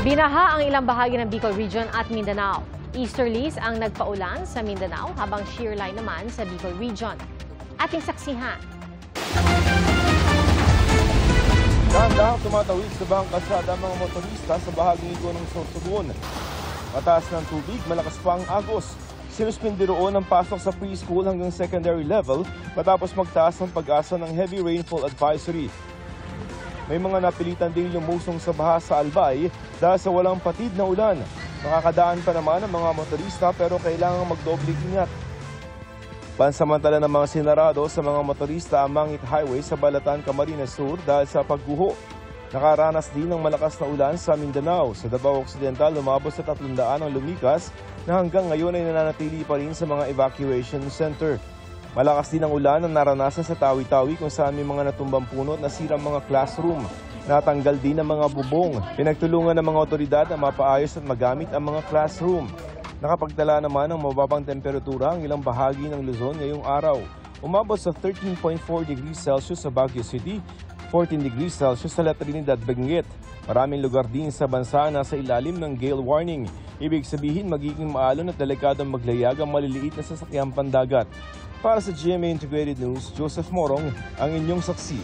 Binaha ang ilang bahagi ng Bicol Region at Mindanao. Easterlies ang nagpaulan sa Mindanao habang shearline naman sa Bicol Region. Ating saksihan. Dahan-dahang tumatawid sa bahang kalsada ang mga motorista sa bahaging ito ng Sorsogon. Mataas ng tubig, malakas pa ang agos. Sinuspindi roon ang pasok sa preschool hanggang secondary level matapos magtaas ang pag-asa ng heavy rainfall advisory. May mga napilitan ding lumusong sa baha sa Albay dahil sa walang patid na ulan. Makakadaan pa naman ang mga motorista pero kailangang magdoble ingat. Pansamantala ng mga sinarado sa mga motorista ang Mangit Highway sa Balatan, Camarines Sur dahil sa pagguho. Nakaranas din ng malakas na ulan sa Mindanao. Sa Davao Occidental, lumabot sa 300 ang lumikas na hanggang ngayon ay nananatili pa rin sa mga evacuation center. Malakas din ang ulan ang naranasan sa Tawi-Tawi kung saan may mga natumbang puno at nasirang mga classroom. Natanggal din ang mga bubong. Pinagtulungan ng mga otoridad na mapaayos at magamit ang mga classroom. Nakapagtala naman ng mababang temperatura ang ilang bahagi ng Luzon ngayong araw. Umabot sa 13.4 degrees Celsius sa Baguio City, 14 degrees Celsius sa La Trinidad, Benguet. Maraming lugar din sa bansa na sa ilalim ng gale warning. Ibig sabihin magiging maalon at delikadong maglayag ang maliliit na sasakyang pandagat. Para sa GMA Integrated News, Joseph Morong, ang inyong saksi.